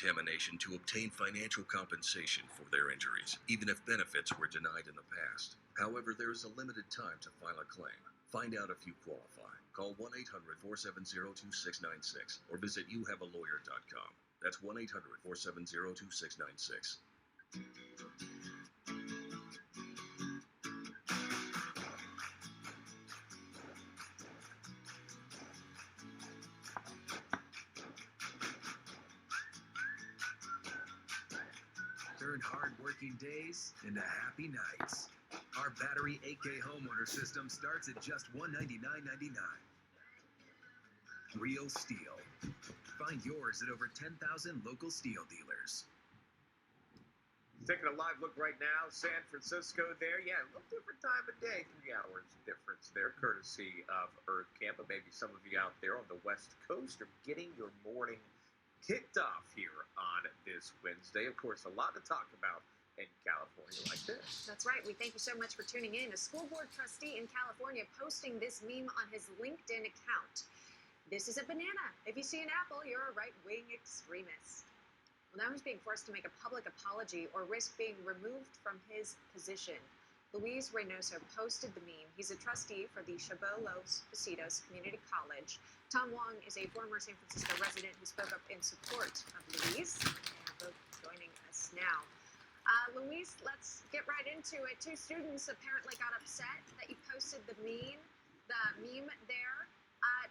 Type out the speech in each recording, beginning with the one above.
Contamination to obtain financial compensation for their injuries, even if benefits were denied in the past. However, there is a limited time to file a claim. Find out if you qualify. Call 1-800-470-2696 or visit youhavealawyer.com. That's 1-800-470-2696. Turn hard-working days into happy nights. Our battery 8K homeowner system starts at just $199.99. Real steel. Find yours at over 10,000 local steel dealers. Taking a live look right now, San Francisco there. Yeah, a little different time of day, 3 hours difference there, courtesy of Earth Camp. But maybe some of you out there on the West Coast are getting your morning kicked off here on this Wednesday. Of course, a lot to talk about in California like this. That's right. We thank you so much for tuning in. A school board trustee in California posting this meme on his LinkedIn account. This is a banana. If you see an apple, you're a right-wing extremist. Well, now he's being forced to make a public apology or risk being removed from his position. Luis Reynoso posted the meme. He's a trustee for the Chabot-Las Positas Community College. Tom Wong is a former San Francisco resident who spoke up in support of Luis. They are both joining us now. Luis, let's get right into it. 2 students apparently got upset that you posted the meme there.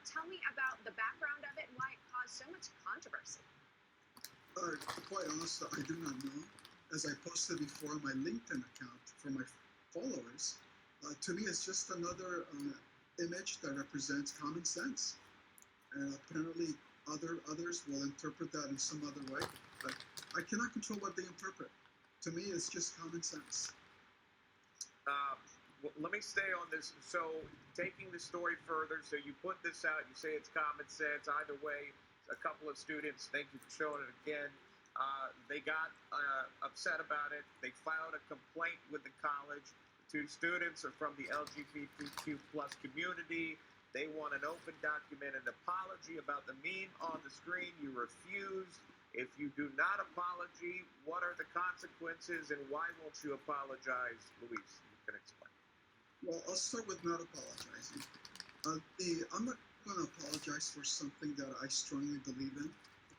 Tell me about the background of it and why it caused so much controversy. Quite honestly, I do not know. As I posted before on my LinkedIn account for my followers, to me it's just another image that represents common sense. And apparently others will interpret that in some other way. But I cannot control what they interpret. To me, it's just common sense. Let me stay on this. So, taking the story further, so you put this out, you say it's common sense. Either way, a couple of students, thank you for showing it again, they got upset about it. They filed a complaint with the college. The 2 students are from the LGBTQ plus community. They want an open, documented apology about the meme on the screen. You refused. If you do not apology, what are the consequences and why won't you apologize? Luis, you can explain. Well, I'll start with not apologizing. I'm not going to apologize for something that I strongly believe in,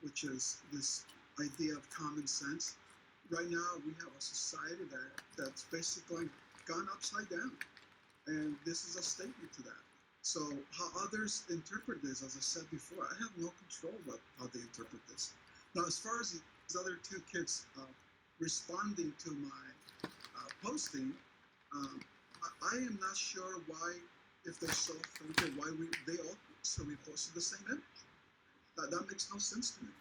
which is this idea of common sense. Right now, we have a society that's basically gone upside down, and this is a statement to that. So how others interpret this, as I said before, I have no control about how they interpret this. Now, as far as these other 2 kids responding to my posting, I am not sure why, if they're so offended, why they also reposted the same image. That makes no sense to me.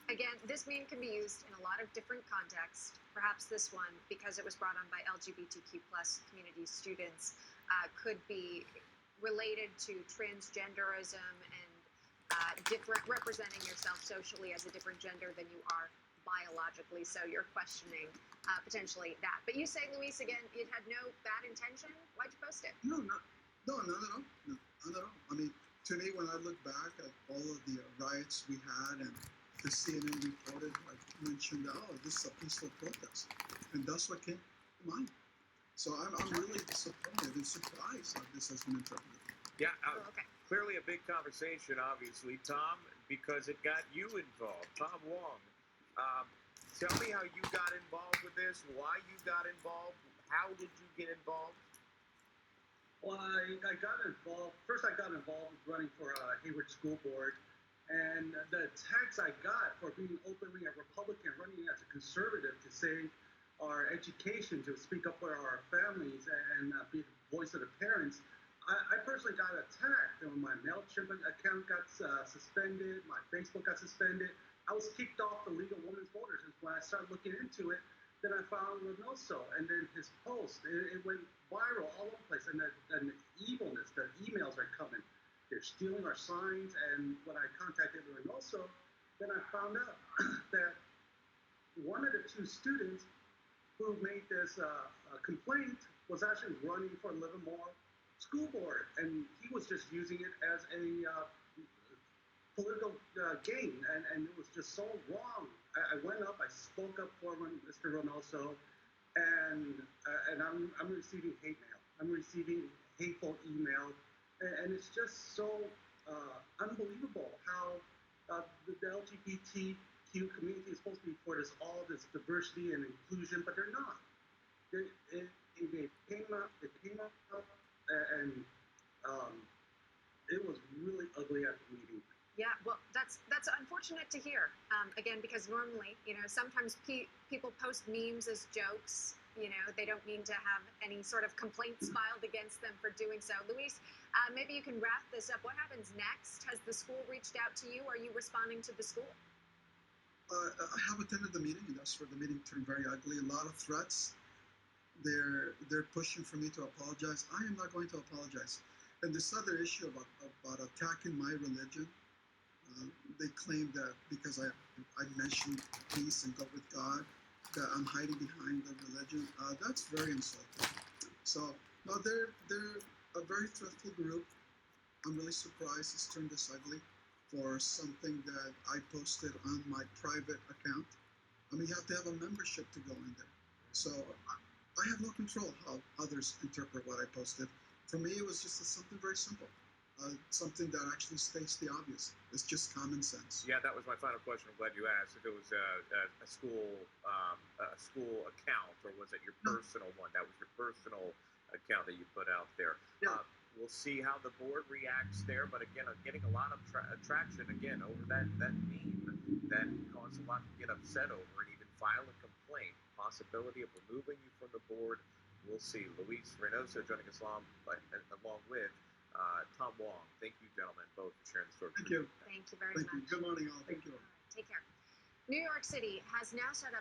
Again, this meme can be used in a lot of different contexts. Perhaps this one, because it was brought on by LGBTQ plus community students, could be related to transgenderism and representing yourself socially as a different gender than you are biologically. So you're questioning potentially that. But you say, Luis, again, it had no bad intention. Why'd you post it? No, not at all. No, not at all. I mean, to me, when I look back at all of the riots we had and the CNN reported, I mentioned, this is a peaceful protest. And that's what came to mind. So I'm really disappointed and surprised how this has been interpreted. Yeah, clearly a big conversation, obviously, Tom, because it got you involved. Tom Wong, tell me how you got involved with this, why you got involved, how did you get involved? Well, I got involved. First, I got involved running for Hayward School Board, and the attacks I got for being openly a Republican, running as a conservative to save our education, to speak up for our families, and be the voice of the parents. I personally got attacked. My MailChimp account got suspended. My Facebook got suspended. I was kicked off the League of Women's Voters. And when I started looking into it, then I found Reynoso, and then his post, it went viral all over the place. And the evilness, the emails are coming. They're stealing our signs. And when I contacted Reynoso, then I found out that one of the 2 students who made this complaint was actually running for Livermore School Board, and he was just using it as a political gain, and it was just so wrong. I went up, I spoke up for Mr. Reynoso, and I'm receiving hate mail. I'm receiving hateful email, and it's just so unbelievable how the LGBTQ community is supposed to be for this all this diversity and inclusion, but they're not. They came up, and it was really ugly at the meeting. Yeah, well, that's unfortunate to hear. Again, because normally, sometimes people post memes as jokes. They don't mean to have any sort of complaints filed against them for doing so. Luis, maybe you can wrap this up. What happens next? Has the school reached out to you? Are you responding to the school? I have attended the meeting, and that's where the meeting turned very ugly. A lot of threats. They're pushing for me to apologize. I am not going to apologize. And this other issue about attacking my religion, they claim that because I mentioned peace and go with God, that I'm hiding behind the religion. That's very insulting. So, no, they're a very threatful group. I'm really surprised it's turned this ugly for something that I posted on my private account. I mean, you have to have a membership to go in there. So I have no control how others interpret what I posted. For me, it was just something very simple. Something that actually states the obvious. It's just common sense. Yeah, that was my final question. I'm glad you asked. If it was a school account, or was it your personal one? That was your personal account that you put out there. Yeah. We'll see how the board reacts there. But again, I'm getting a lot of traction again over that meme that caused a lot to get upset over and even file a complaint. Possibility of removing you from the board. We'll see. Luis Reynoso joining us along with Tom Wong. Thank you, gentlemen, both for sharing the story. Thank you. Thank you very Thank much. you. Good morning, all. Thank you. Take care. New York City has now set up